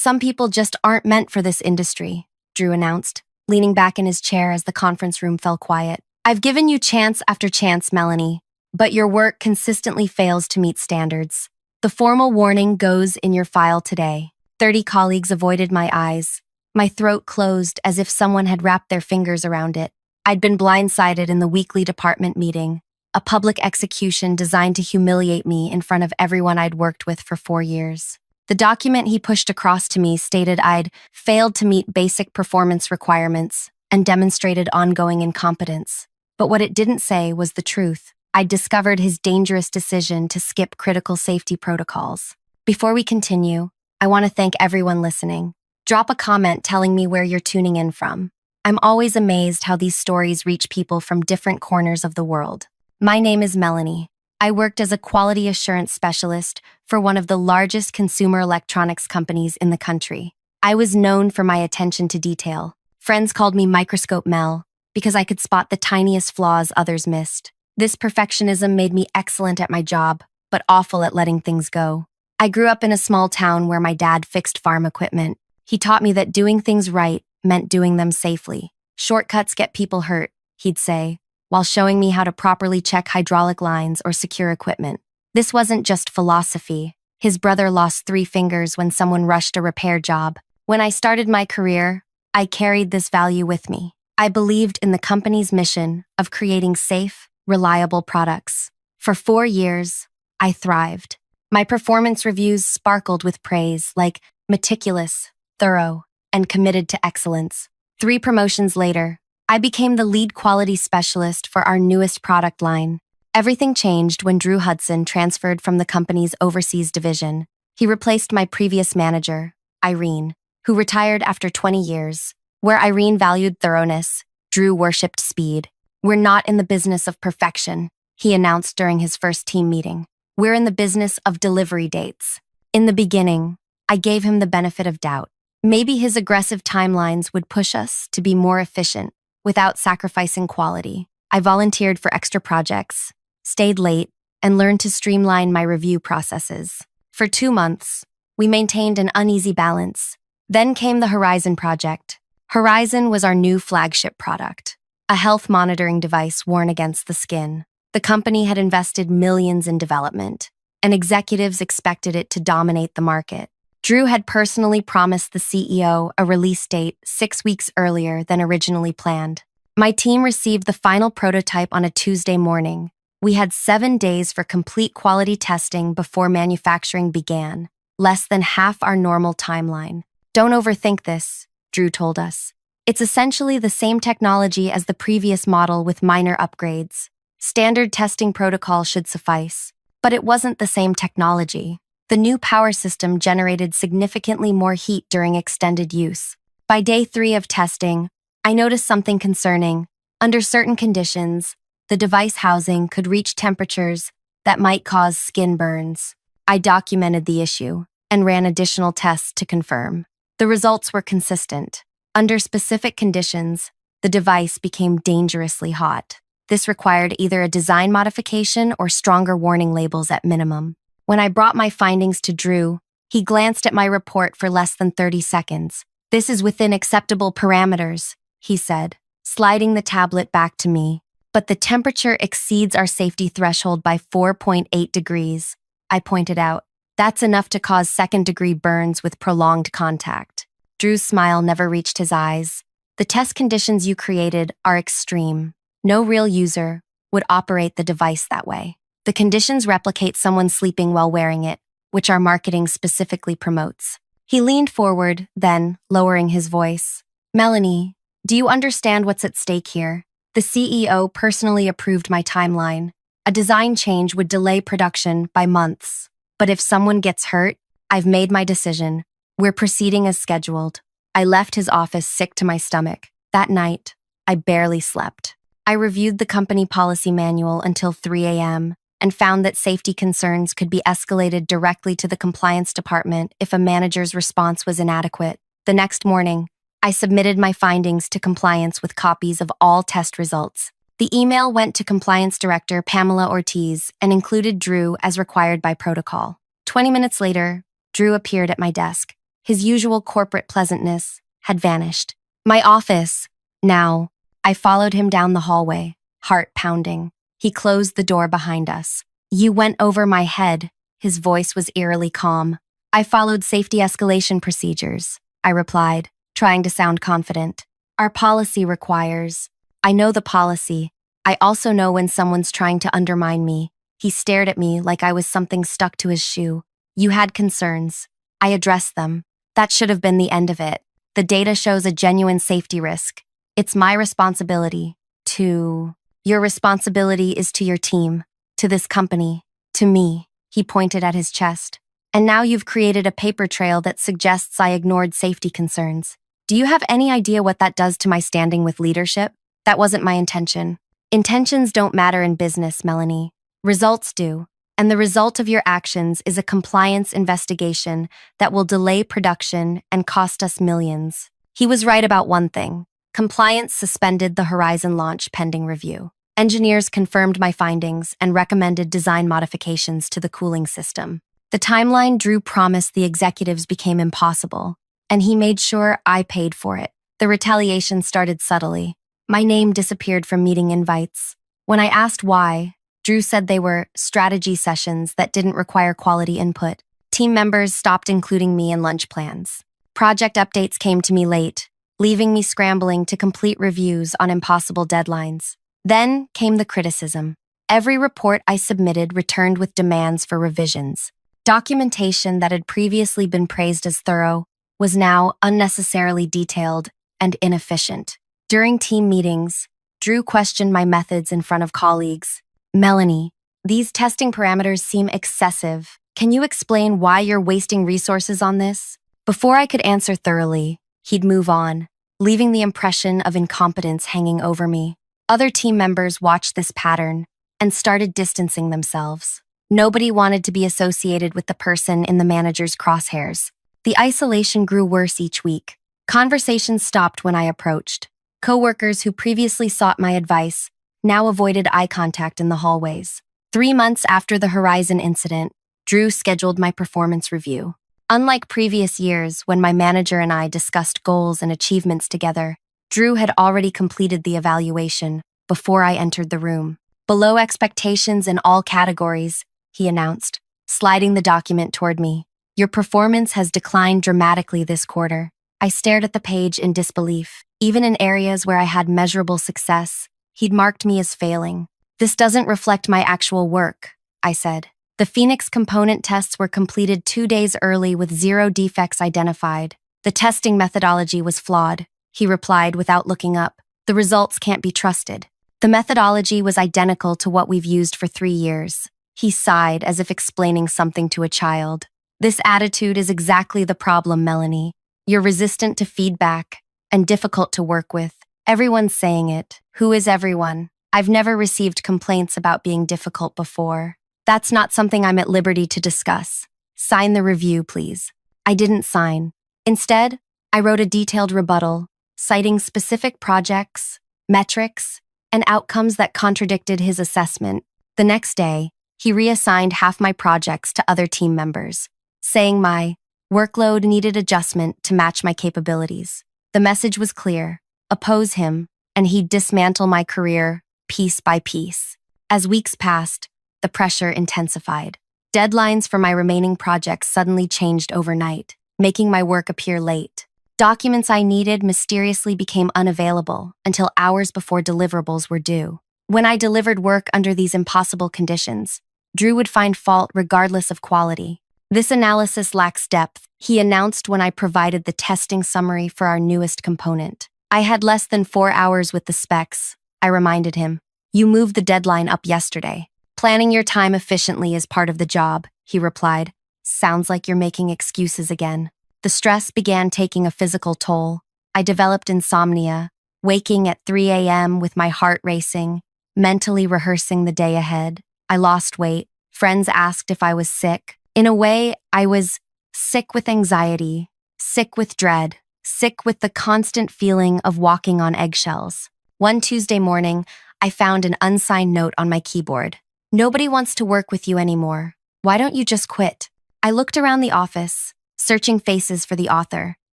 Some people just aren't meant for this industry, Drew announced, leaning back in his chair as the conference room fell quiet. I've given you chance after chance, Melanie, but your work consistently fails to meet standards. The formal warning goes in your file today. 30 colleagues avoided my eyes. My throat closed as if someone had wrapped their fingers around it. I'd been blindsided in the weekly department meeting, a public execution designed to humiliate me in front of everyone I'd worked with for 4 years. The document he pushed across to me stated I'd failed to meet basic performance requirements and demonstrated ongoing incompetence. But what it didn't say was the truth. I'd discovered his dangerous decision to skip critical safety protocols. Before we continue, I want to thank everyone listening. Drop a comment telling me where you're tuning in from. I'm always amazed how these stories reach people from different corners of the world. My name is Melanie. I worked as a quality assurance specialist for one of the largest consumer electronics companies in the country. I was known for my attention to detail. Friends called me Microscope Mel because I could spot the tiniest flaws others missed. This perfectionism made me excellent at my job, but awful at letting things go. I grew up in a small town where my dad fixed farm equipment. He taught me that doing things right meant doing them safely. Shortcuts get people hurt, he'd say, while showing me how to properly check hydraulic lines or secure equipment. This wasn't just philosophy. His brother lost 3 fingers when someone rushed a repair job. When I started my career, I carried this value with me. I believed in the company's mission of creating safe, reliable products. For 4 years, I thrived. My performance reviews sparkled with praise like meticulous, thorough, and committed to excellence. 3 promotions later, I became the lead quality specialist for our newest product line. Everything changed when Drew Hudson transferred from the company's overseas division. He replaced my previous manager, Irene, who retired after 20 years. Where Irene valued thoroughness, Drew worshipped speed. We're not in the business of perfection, he announced during his first team meeting. We're in the business of delivery dates. In the beginning, I gave him the benefit of doubt. Maybe his aggressive timelines would push us to be more efficient without sacrificing quality. I volunteered for extra projects, stayed late, and learned to streamline my review processes. For 2 months, we maintained an uneasy balance. Then came the Horizon project. Horizon was our new flagship product, a health monitoring device worn against the skin. The company had invested millions in development, and executives expected it to dominate the market. Drew had personally promised the CEO a release date 6 weeks earlier than originally planned. My team received the final prototype on a Tuesday morning. We had 7 days for complete quality testing before manufacturing began, less than half our normal timeline. Don't overthink this, Drew told us. It's essentially the same technology as the previous model with minor upgrades. Standard testing protocol should suffice. But it wasn't the same technology. The new power system generated significantly more heat during extended use. By day 3 of testing, I noticed something concerning. Under certain conditions, the device housing could reach temperatures that might cause skin burns. I documented the issue and ran additional tests to confirm. The results were consistent. Under specific conditions, the device became dangerously hot. This required either a design modification or stronger warning labels at minimum. When I brought my findings to Drew, he glanced at my report for less than 30 seconds. This is within acceptable parameters, he said, sliding the tablet back to me. But the temperature exceeds our safety threshold by 4.8 degrees, I pointed out. That's enough to cause second-degree burns with prolonged contact. Drew's smile never reached his eyes. The test conditions you created are extreme. No real user would operate the device that way. The conditions replicate someone sleeping while wearing it, which our marketing specifically promotes. He leaned forward, then, lowering his voice. Melanie, do you understand what's at stake here? The CEO personally approved my timeline. A design change would delay production by months. But if someone gets hurt, I've made my decision. We're proceeding as scheduled. I left his office sick to my stomach. That night, I barely slept. I reviewed the company policy manual until 3 a.m. and found that safety concerns could be escalated directly to the compliance department if a manager's response was inadequate. The next morning, I submitted my findings to compliance with copies of all test results. The email went to Compliance Director Pamela Ortiz and included Drew as required by protocol. 20 minutes later, Drew appeared at my desk. His usual corporate pleasantness had vanished. My office. Now, I followed him down the hallway, heart pounding. He closed the door behind us. You went over my head. His voice was eerily calm. I followed safety escalation procedures, I replied, trying to sound confident. Our policy requires. I know the policy. I also know when someone's trying to undermine me. He stared at me like I was something stuck to his shoe. You had concerns. I addressed them. That should have been the end of it. The data shows a genuine safety risk. It's my responsibility to... Your responsibility is to your team, to this company, to me. He pointed at his chest. And now you've created a paper trail that suggests I ignored safety concerns. Do you have any idea what that does to my standing with leadership? That wasn't my intention. Intentions don't matter in business, Melanie. Results do. And the result of your actions is a compliance investigation that will delay production and cost us millions. He was right about one thing. Compliance suspended the Horizon launch pending review. Engineers confirmed my findings and recommended design modifications to the cooling system. The timeline Drew promised the executives became impossible, and he made sure I paid for it. The retaliation started subtly. My name disappeared from meeting invites. When I asked why, Drew said they were strategy sessions that didn't require quality input. Team members stopped including me in lunch plans. Project updates came to me late, leaving me scrambling to complete reviews on impossible deadlines. Then came the criticism. Every report I submitted returned with demands for revisions. Documentation that had previously been praised as thorough was now unnecessarily detailed and inefficient. During team meetings, Drew questioned my methods in front of colleagues. Melanie, these testing parameters seem excessive. Can you explain why you're wasting resources on this? Before I could answer thoroughly, he'd move on, leaving the impression of incompetence hanging over me. Other team members watched this pattern and started distancing themselves. Nobody wanted to be associated with the person in the manager's crosshairs. The isolation grew worse each week. Conversations stopped when I approached. Coworkers who previously sought my advice now avoided eye contact in the hallways. 3 months after the Horizon incident, Drew scheduled my performance review. Unlike previous years when my manager and I discussed goals and achievements together, Drew had already completed the evaluation before I entered the room. Below expectations in all categories, he announced, sliding the document toward me. Your performance has declined dramatically this quarter. I stared at the page in disbelief. Even in areas where I had measurable success, he'd marked me as failing. This doesn't reflect my actual work, I said. The Phoenix component tests were completed 2 days early with 0 defects identified. The testing methodology was flawed, he replied without looking up. The results can't be trusted. The methodology was identical to what we've used for 3 years. He sighed as if explaining something to a child. This attitude is exactly the problem, Melanie. You're resistant to feedback and difficult to work with. Everyone's saying it. Who is everyone? I've never received complaints about being difficult before. That's not something I'm at liberty to discuss. Sign the review, please. I didn't sign. Instead, I wrote a detailed rebuttal, citing specific projects, metrics, and outcomes that contradicted his assessment. The next day, he reassigned half my projects to other team members, saying my workload needed adjustment to match my capabilities. The message was clear: oppose him, and he'd dismantle my career piece by piece. As weeks passed, the pressure intensified. Deadlines for my remaining projects suddenly changed overnight, making my work appear late. Documents I needed mysteriously became unavailable until hours before deliverables were due. When I delivered work under these impossible conditions, Drew would find fault regardless of quality. This analysis lacks depth, he announced when I provided the testing summary for our newest component. I had less than 4 hours with the specs, I reminded him. You moved the deadline up yesterday. Planning your time efficiently is part of the job, he replied. Sounds like you're making excuses again. The stress began taking a physical toll. I developed insomnia, waking at 3 a.m. with my heart racing, mentally rehearsing the day ahead. I lost weight. Friends asked if I was sick. In a way, I was sick with anxiety, sick with dread, sick with the constant feeling of walking on eggshells. One Tuesday morning, I found an unsigned note on my keyboard. Nobody wants to work with you anymore. Why don't you just quit? I looked around the office, searching faces for the author,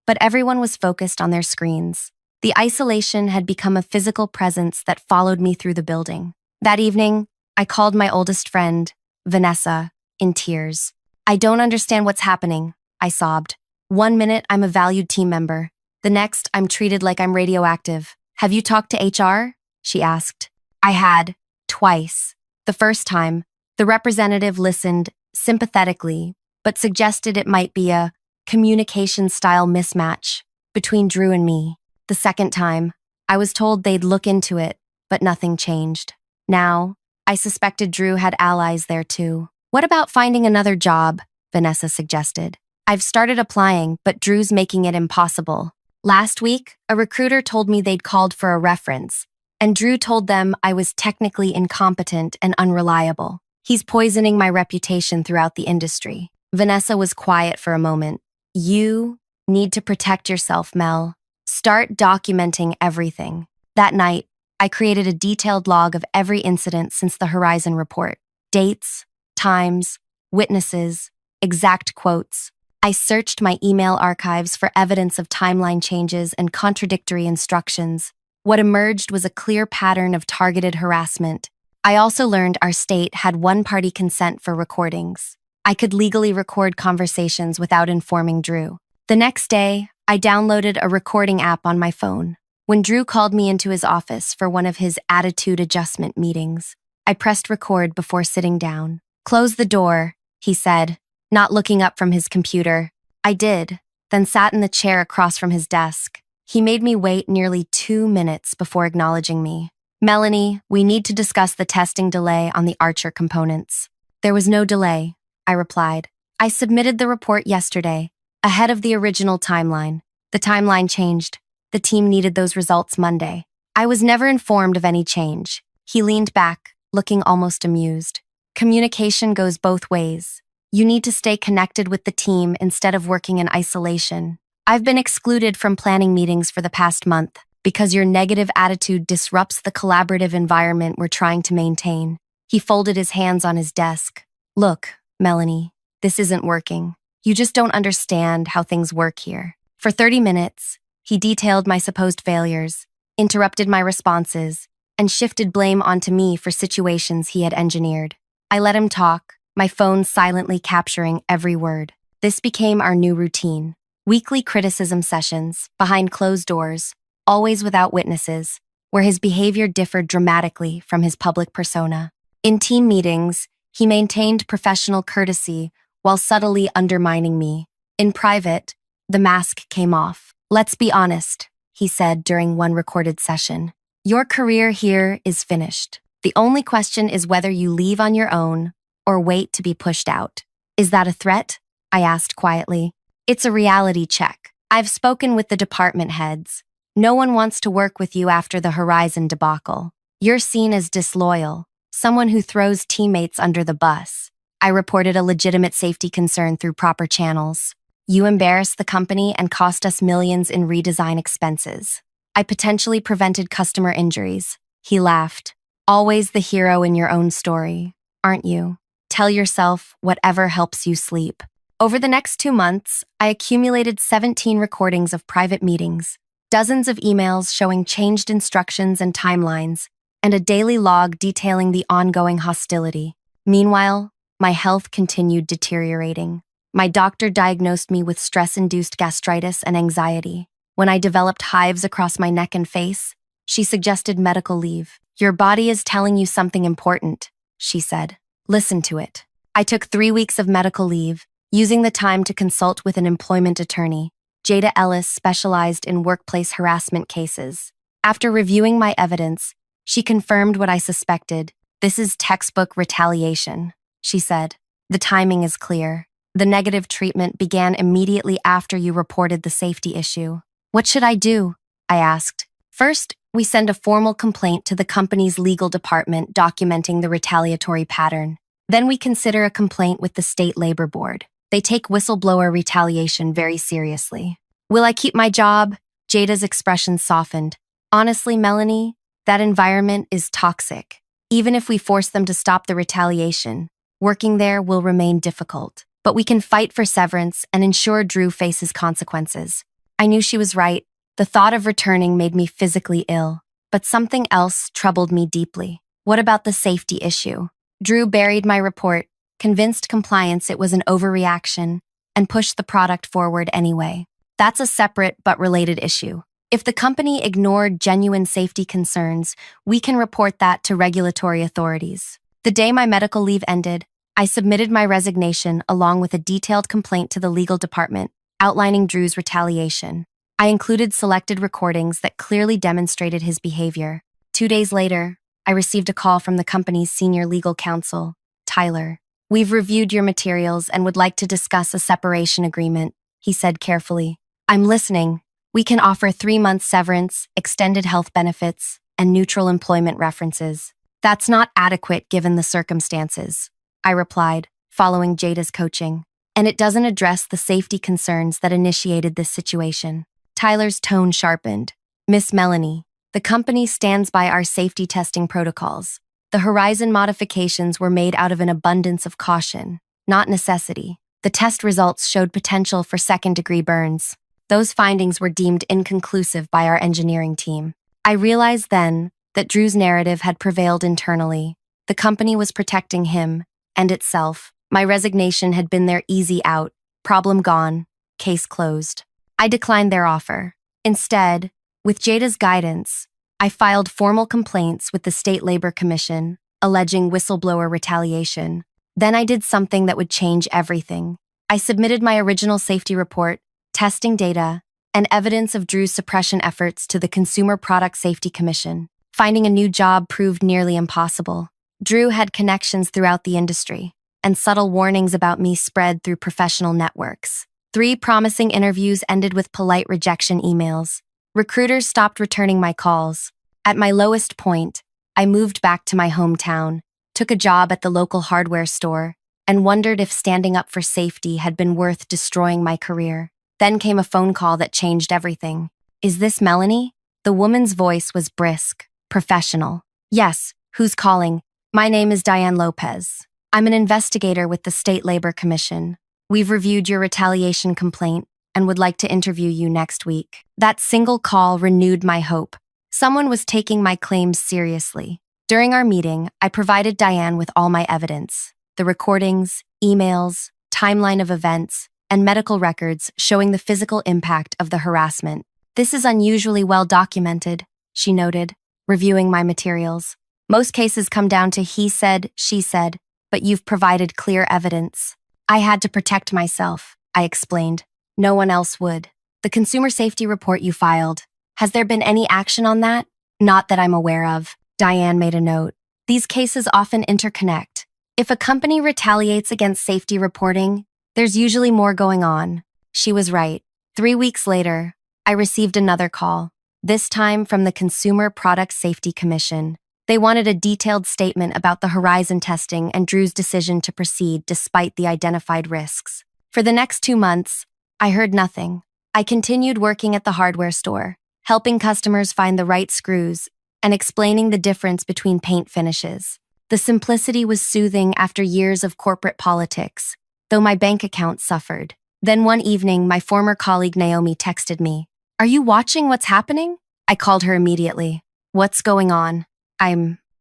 but everyone was focused on their screens. The isolation had become a physical presence that followed me through the building. That evening, I called my oldest friend, Vanessa, in tears. "I don't understand what's happening," I sobbed. "One minute, I'm a valued team member. The next, I'm treated like I'm radioactive. Have you talked to HR?" she asked. I had, twice. The first time, the representative listened sympathetically, but suggested it might be a communication style mismatch between Drew and me. The second time, I was told they'd look into it, but nothing changed. Now, I suspected Drew had allies there too. "What about finding another job?" Vanessa suggested. "I've started applying, but Drew's making it impossible. Last week, a recruiter told me they'd called for a reference, and Drew told them I was technically incompetent and unreliable. He's poisoning my reputation throughout the industry." Vanessa was quiet for a moment. "You need to protect yourself, Mel. Start documenting everything." That night, I created a detailed log of every incident since the Horizon report. Dates, times, witnesses, exact quotes. I searched my email archives for evidence of timeline changes and contradictory instructions. What emerged was a clear pattern of targeted harassment. I also learned our state had one-party consent for recordings. I could legally record conversations without informing Drew. The next day, I downloaded a recording app on my phone. When Drew called me into his office for one of his attitude adjustment meetings, I pressed record before sitting down. "Close the door," he said, not looking up from his computer. I did, then sat in the chair across from his desk. He made me wait nearly 2 minutes before acknowledging me. "Melanie, we need to discuss the testing delay on the Archer components." "There was no delay," I replied. "I submitted the report yesterday, ahead of the original timeline. The timeline changed. The team needed those results Monday. I was never informed of any change." He leaned back, looking almost amused. "Communication goes both ways. You need to stay connected with the team instead of working in isolation. I've been excluded from planning meetings for the past month because your negative attitude disrupts the collaborative environment we're trying to maintain." He folded his hands on his desk. "Look, Melanie, this isn't working. You just don't understand how things work here." For 30 minutes, he detailed my supposed failures, interrupted my responses, and shifted blame onto me for situations he had engineered. I let him talk, my phone silently capturing every word. This became our new routine. Weekly criticism sessions, behind closed doors, always without witnesses, where his behavior differed dramatically from his public persona. In team meetings, he maintained professional courtesy while subtly undermining me. In private, the mask came off. "Let's be honest," he said during one recorded session. "Your career here is finished. The only question is whether you leave on your own or wait to be pushed out." "Is that a threat?" I asked quietly. "It's a reality check. I've spoken with the department heads. No one wants to work with you after the Horizon debacle. You're seen as disloyal, someone who throws teammates under the bus." I reported a legitimate safety concern through proper channels. "You embarrassed the company and cost us millions in redesign expenses. I potentially prevented customer injuries." He laughed. "Always the hero in your own story, aren't you? Tell yourself whatever helps you sleep." Over the next 2 months, I accumulated 17 recordings of private meetings, dozens of emails showing changed instructions and timelines, and a daily log detailing the ongoing hostility. Meanwhile, my health continued deteriorating. My doctor diagnosed me with stress-induced gastritis and anxiety. When I developed hives across my neck and face, she suggested medical leave. "Your body is telling you something important," she said. "Listen to it." I took 3 weeks of medical leave, using the time to consult with an employment attorney. Jada Ellis specialized in workplace harassment cases. After reviewing my evidence, she confirmed what I suspected. "This is textbook retaliation," she said. "The timing is clear. The negative treatment began immediately after you reported the safety issue." "What should I do?" I asked. "First, we send a formal complaint to the company's legal department documenting the retaliatory pattern. Then we consider a complaint with the state labor board. They take whistleblower retaliation very seriously." "Will I keep my job?" Jada's expression softened. "Honestly, Melanie, that environment is toxic. Even if we force them to stop the retaliation, working there will remain difficult. but we can fight for severance and ensure Drew faces consequences. I knew she was right. The thought of returning made me physically ill. But something else troubled me deeply. What about the safety issue? Drew buried my report, convinced compliance it was an overreaction, and pushed the product forward anyway. That's a separate but related issue. If the company ignored genuine safety concerns, we can report that to regulatory authorities. The day my medical leave ended, I submitted my resignation along with a detailed complaint to the legal department, outlining Drew's retaliation. I included selected recordings that clearly demonstrated his behavior. 2 days later, I received a call from the company's senior legal counsel, Tyler. "We've reviewed your materials and would like to discuss a separation agreement," he said carefully. "I'm listening. We can offer 3-month severance, extended health benefits, and neutral employment references." "That's not adequate given the circumstances," I replied, following Jada's coaching. "And it doesn't address the safety concerns that initiated this situation." Tyler's tone sharpened. "Miss Melanie, the company stands by our safety testing protocols. The Horizon modifications were made out of an abundance of caution, not necessity. The test results showed potential for second-degree burns. Those findings were deemed inconclusive by our engineering team." I realized then that Drew's narrative had prevailed internally. The company was protecting him and itself. My resignation had been their easy out. Problem gone. Case closed. I declined their offer. Instead, with Jada's guidance, I filed formal complaints with the State Labor Commission, alleging whistleblower retaliation. Then I did something that would change everything. I submitted my original safety report, testing data, and evidence of Drew's suppression efforts to the Consumer Product Safety Commission. Finding a new job proved nearly impossible. Drew had connections throughout the industry, and subtle warnings about me spread through professional networks. 3 promising interviews ended with polite rejection emails. Recruiters stopped returning my calls. At my lowest point, I moved back to my hometown, took a job at the local hardware store, and wondered if standing up for safety had been worth destroying my career. Then came a phone call that changed everything. "Is this Melanie?" The woman's voice was brisk, professional. "Yes, who's calling?" "My name is Diane Lopez. I'm an investigator with the State Labor Commission. We've reviewed your retaliation complaint and would like to interview you next week." That single call renewed my hope. Someone was taking my claims seriously. During our meeting, I provided Diane with all my evidence: the recordings, emails, timeline of events, and medical records showing the physical impact of the harassment. "This is unusually well documented," she noted, reviewing my materials. "Most cases come down to he said, she said, but you've provided clear evidence." "I had to protect myself," I explained. "No one else would." "The consumer safety report you filed, has there been any action on that?" "Not that I'm aware of." Diane made a note. "These cases often interconnect. If a company retaliates against safety reporting, there's usually more going on." She was right. 3 weeks later, I received another call, this time from the Consumer Product Safety Commission. They wanted a detailed statement about the Horizon testing and Drew's decision to proceed despite the identified risks. For the next 2 months, I heard nothing. I continued working at the hardware store, helping customers find the right screws and explaining the difference between paint finishes. The simplicity was soothing after years of corporate politics, though my bank account suffered. Then one evening, my former colleague Naomi texted me, "Are you watching what's happening?" I called her immediately. "What's going on?"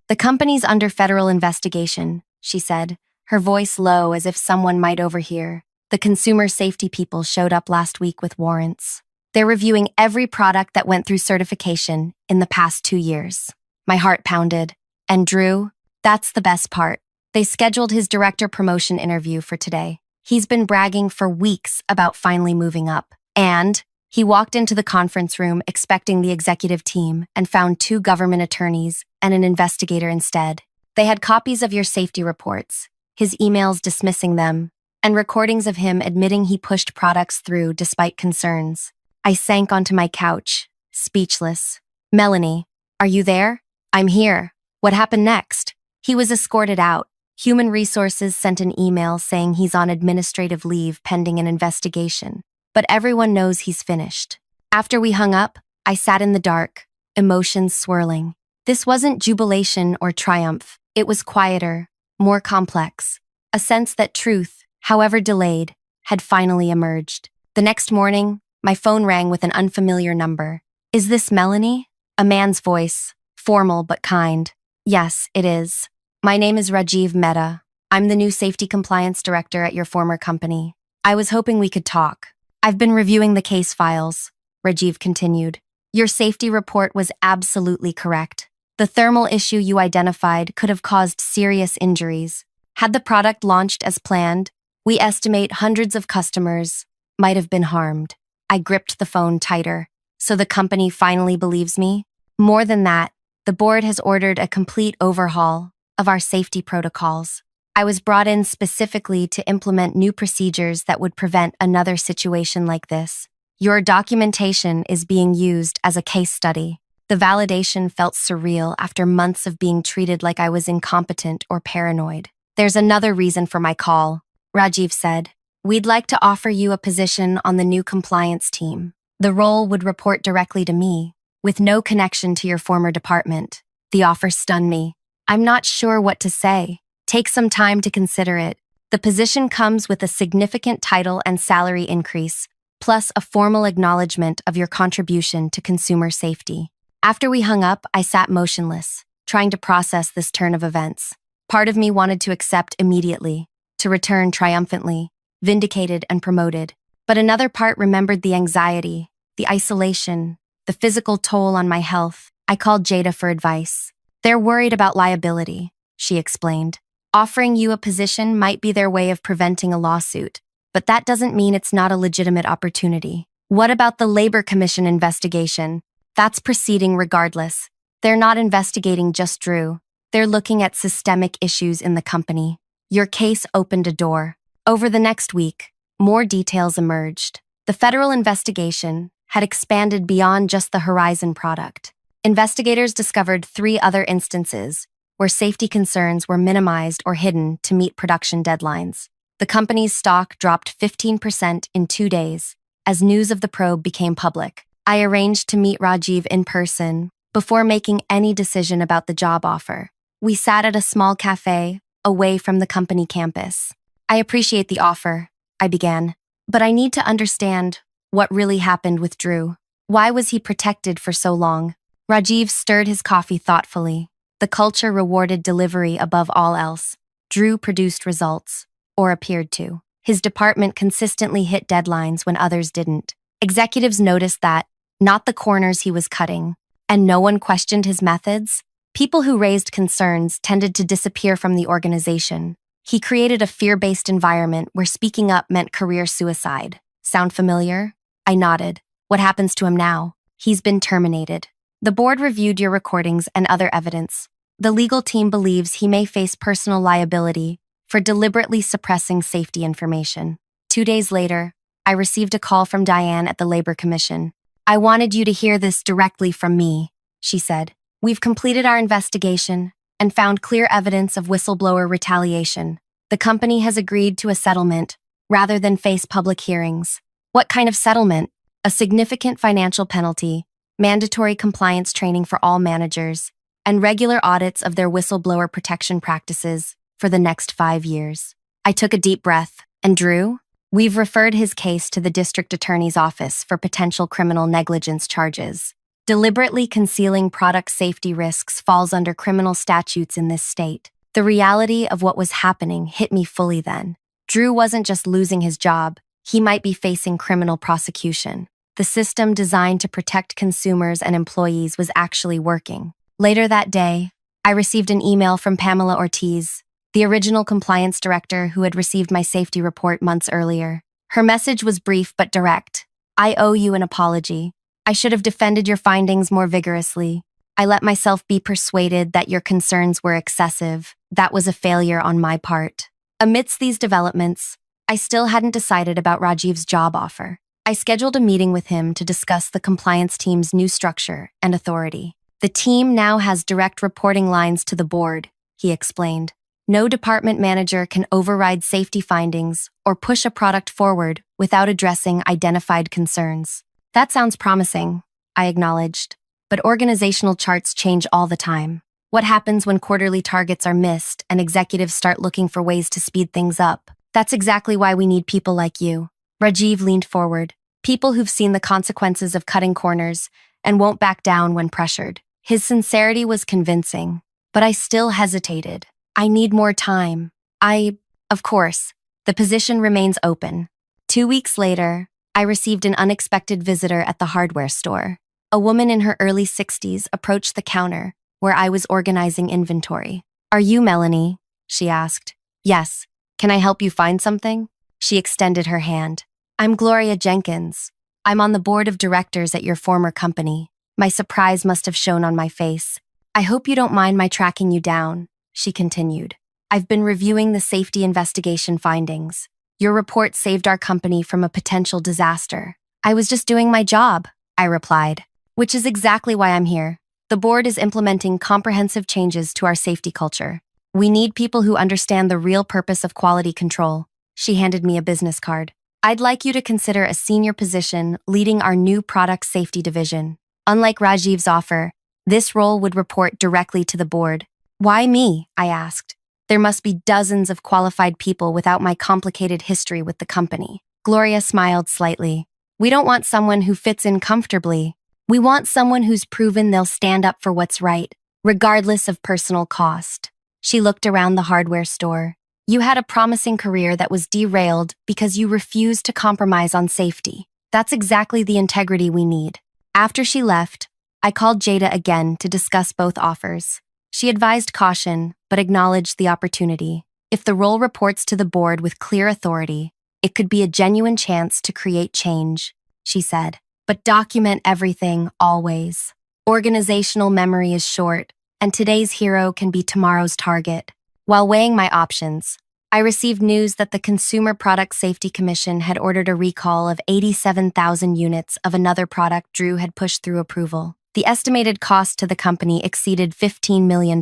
The company's under federal investigation," she said, her voice low as if someone might overhear. "The consumer safety people showed up last week with warrants. They're reviewing every product that went through certification in the past 2 years." My heart pounded. And Drew? That's the best part. They scheduled his director promotion interview for today. He's been bragging for weeks about finally moving up. And he walked into the conference room expecting the executive team and found 2 government attorneys and an investigator instead. They had copies of your safety reports, his emails dismissing them, and recordings of him admitting he pushed products through despite concerns. I sank onto my couch, speechless. "Melanie, are you there?" "I'm here. What happened next?" "He was escorted out. Human Resources sent an email saying he's on administrative leave pending an investigation, but everyone knows he's finished." After we hung up, I sat in the dark, emotions swirling. This wasn't jubilation or triumph. It was quieter, more complex. A sense that truth however delayed, had finally emerged. The next morning, my phone rang with an unfamiliar number. "Is this Melanie?" A man's voice, formal but kind. "Yes, it is. My name is Rajiv Mehta. I'm the new safety compliance director at your former company. I was hoping we could talk." "I've been reviewing the case files," Rajiv continued. "Your safety report was absolutely correct. The thermal issue you identified could have caused serious injuries. Had the product launched as planned, we estimate hundreds of customers might have been harmed." I gripped the phone tighter. "So the company finally believes me?" "More than that, the board has ordered a complete overhaul of our safety protocols. I was brought in specifically to implement new procedures that would prevent another situation like this. Your documentation is being used as a case study." The validation felt surreal after months of being treated like I was incompetent or paranoid. "There's another reason for my call," Rajiv said. "We'd like to offer you a position on the new compliance team. The role would report directly to me, with no connection to your former department." The offer stunned me. "I'm not sure what to say. Take some time to consider it. The position comes with a significant title and salary increase, plus a formal acknowledgement of your contribution to consumer safety." After we hung up, I sat motionless, trying to process this turn of events. Part of me wanted to accept immediately, to return triumphantly, vindicated and promoted. But another part remembered the anxiety, the isolation, the physical toll on my health. I called Jada for advice. "They're worried about liability," she explained. "Offering you a position might be their way of preventing a lawsuit, but that doesn't mean it's not a legitimate opportunity." "What about the Labor Commission investigation?" "That's proceeding regardless. They're not investigating just Drew. They're looking at systemic issues in the company. Your case opened a door." Over the next week, more details emerged. The federal investigation had expanded beyond just the Horizon product. Investigators discovered 3 other instances where safety concerns were minimized or hidden to meet production deadlines. The company's stock dropped 15% in 2 days as news of the probe became public. I arranged to meet Rajiv in person before making any decision about the job offer. We sat at a small cafe away from the company campus. "I appreciate the offer," I began, "but I need to understand what really happened with Drew. Why was he protected for so long?" Rajiv stirred his coffee thoughtfully. The culture rewarded delivery above all else. Drew produced results, or appeared to. His department consistently hit deadlines when others didn't. Executives noticed that, not the corners he was cutting, and no one questioned his methods. People who raised concerns tended to disappear from the organization. He created a fear-based environment where speaking up meant career suicide. Sound familiar? I nodded. "What happens to him now?" "He's been terminated. The board reviewed your recordings and other evidence. The legal team believes he may face personal liability for deliberately suppressing safety information." 2 days later, I received a call from Diane at the Labor Commission. "I wanted you to hear this directly from me," she said. "We've completed our investigation and found clear evidence of whistleblower retaliation. The company has agreed to a settlement rather than face public hearings." "What kind of settlement?" "A significant financial penalty, mandatory compliance training for all managers, and regular audits of their whistleblower protection practices for the next 5 years." I took a deep breath. "And Drew?" "We've referred his case to the district attorney's office for potential criminal negligence charges. Deliberately concealing product safety risks falls under criminal statutes in this state." The reality of what was happening hit me fully then. Drew wasn't just losing his job, he might be facing criminal prosecution. The system designed to protect consumers and employees was actually working. Later that day, I received an email from Pamela Ortiz, the original compliance director who had received my safety report months earlier. Her message was brief but direct. "I owe you an apology. I should have defended your findings more vigorously. I let myself be persuaded that your concerns were excessive. That was a failure on my part." Amidst these developments, I still hadn't decided about Rajiv's job offer. I scheduled a meeting with him to discuss the compliance team's new structure and authority. "The team now has direct reporting lines to the board," he explained. "No department manager can override safety findings or push a product forward without addressing identified concerns." "That sounds promising," I acknowledged. "But organizational charts change all the time. What happens when quarterly targets are missed and executives start looking for ways to speed things up?" That's exactly why we need people like you. Rajiv leaned forward. People who've seen the consequences of cutting corners and won't back down when pressured. His sincerity was convincing, but I still hesitated. I need more time. Of course, the position remains open. 2 weeks later, I received an unexpected visitor at the hardware store. A woman in her early 60s approached the counter where I was organizing inventory. "Are you Melanie?" she asked. "Yes. Can I help you find something?" She extended her hand. "I'm Gloria Jenkins. I'm on the board of directors at your former company." My surprise must have shown on my face. "I hope you don't mind my tracking you down," she continued. "I've been reviewing the safety investigation findings. Your report saved our company from a potential disaster." "I was just doing my job," I replied. "Which is exactly why I'm here. The board is implementing comprehensive changes to our safety culture. We need people who understand the real purpose of quality control." She handed me a business card. "I'd like you to consider a senior position leading our new product safety division. Unlike Rajiv's offer, this role would report directly to the board." "Why me?" I asked. "There must be dozens of qualified people without my complicated history with the company." Gloria smiled slightly. "We don't want someone who fits in comfortably. We want someone who's proven they'll stand up for what's right, regardless of personal cost." She looked around the hardware store. "You had a promising career that was derailed because you refused to compromise on safety. That's exactly the integrity we need." After she left, I called Jada again to discuss both offers. She advised caution, but acknowledged the opportunity. If the role reports to the board with clear authority, it could be a genuine chance to create change, she said. "But document everything, always. Organizational memory is short, and today's hero can be tomorrow's target." While weighing my options, I received news that the Consumer Product Safety Commission had ordered a recall of 87,000 units of another product Drew had pushed through approval. The estimated cost to the company exceeded $15 million.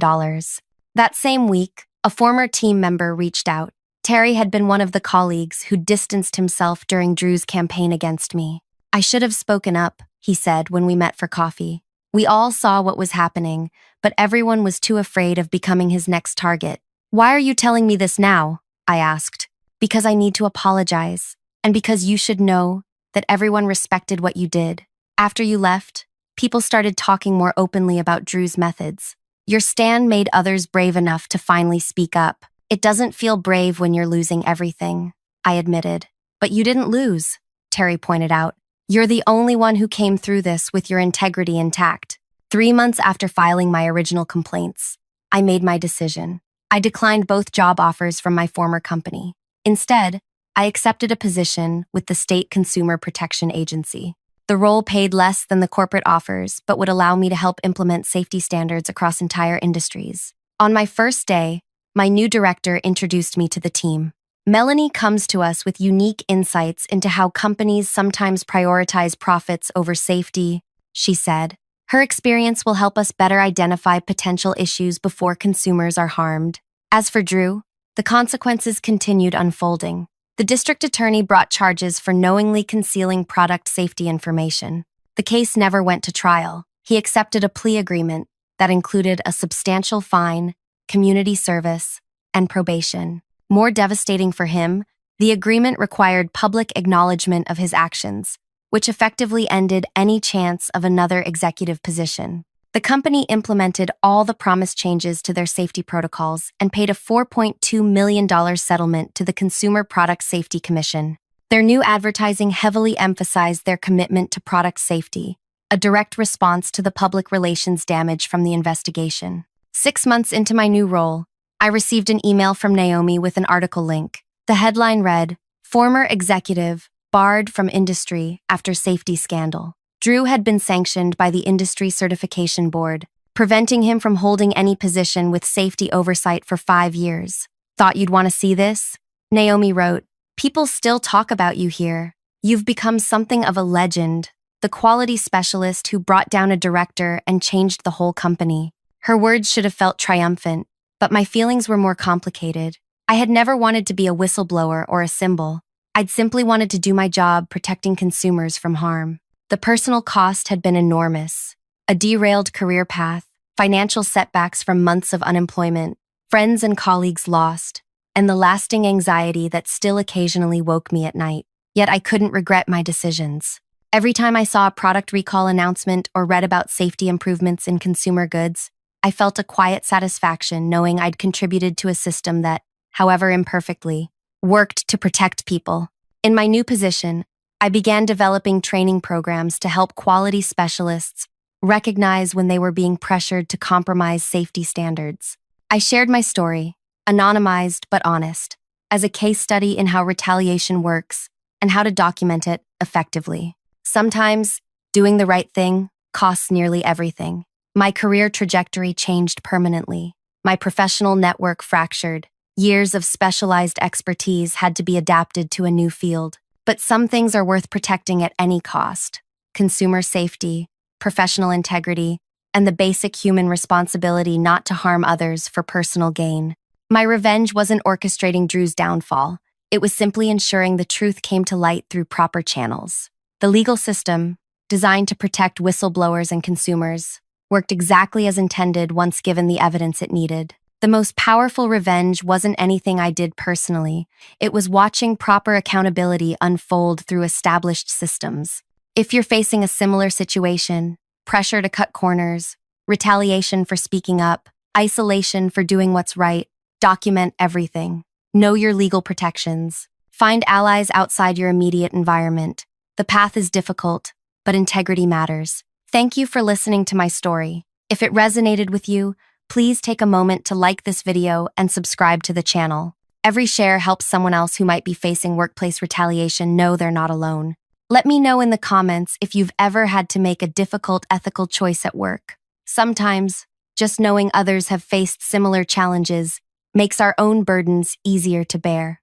That same week, a former team member reached out. Terry had been one of the colleagues who distanced himself during Drew's campaign against me. "I should have spoken up," he said when we met for coffee. "We all saw what was happening, but everyone was too afraid of becoming his next target." "Why are you telling me this now?" I asked. "Because I need to apologize, and because you should know that everyone respected what you did. After you left, people started talking more openly about Drew's methods. Your stand made others brave enough to finally speak up. It doesn't feel brave when you're losing everything," I admitted. "But you didn't lose," Terry pointed out. "You're the only one who came through this with your integrity intact." 3 months after filing my original complaints, I made my decision. I declined both job offers from my former company. Instead, I accepted a position with the State Consumer Protection Agency. The role paid less than the corporate offers, but would allow me to help implement safety standards across entire industries. On my first day, my new director introduced me to the team. "Melanie comes to us with unique insights into how companies sometimes prioritize profits over safety," she said. "Her experience will help us better identify potential issues before consumers are harmed." As for Drew, the consequences continued unfolding. The district attorney brought charges for knowingly concealing product safety information. The case never went to trial. He accepted a plea agreement that included a substantial fine, community service, and probation. More devastating for him, the agreement required public acknowledgement of his actions, which effectively ended any chance of another executive position. The company implemented all the promised changes to their safety protocols and paid a $4.2 million settlement to the Consumer Product Safety Commission. Their new advertising heavily emphasized their commitment to product safety, a direct response to the public relations damage from the investigation. 6 months into my new role, I received an email from Naomi with an article link. The headline read, "Former Executive Barred from Industry After Safety Scandal." Drew had been sanctioned by the Industry Certification Board, preventing him from holding any position with safety oversight for 5 years. "Thought you'd want to see this?" Naomi wrote, "People still talk about you here. You've become something of a legend, the quality specialist who brought down a director and changed the whole company." Her words should have felt triumphant, but my feelings were more complicated. I had never wanted to be a whistleblower or a symbol. I'd simply wanted to do my job protecting consumers from harm. The personal cost had been enormous. A derailed career path, financial setbacks from months of unemployment, friends and colleagues lost. and the lasting anxiety that still occasionally woke me at night. Yet I couldn't regret my decisions. Every time I saw a product recall announcement or read about safety improvements in consumer goods, I felt a quiet satisfaction knowing I'd contributed to a system that, however imperfectly, worked to protect people. In my new position, I began developing training programs to help quality specialists recognize when they were being pressured to compromise safety standards. I shared my story, anonymized but honest, as a case study in how retaliation works and how to document it effectively. Sometimes, doing the right thing costs nearly everything. My career trajectory changed permanently. My professional network fractured. Years of specialized expertise had to be adapted to a new field. But some things are worth protecting at any cost: consumer safety, professional integrity, and the basic human responsibility not to harm others for personal gain. My revenge wasn't orchestrating Drew's downfall. It was simply ensuring the truth came to light through proper channels. The legal system, designed to protect whistleblowers and consumers, worked exactly as intended once given the evidence it needed. The most powerful revenge wasn't anything I did personally. It was watching proper accountability unfold through established systems. If you're facing a similar situation, pressure to cut corners, retaliation for speaking up, isolation for doing what's right, document everything. Know your legal protections. Find allies outside your immediate environment. The path is difficult, but integrity matters. Thank you for listening to my story. If it resonated with you, please take a moment to like this video and subscribe to the channel. Every share helps someone else who might be facing workplace retaliation know they're not alone. Let me know in the comments if you've ever had to make a difficult ethical choice at work. Sometimes, just knowing others have faced similar challenges makes our own burdens easier to bear.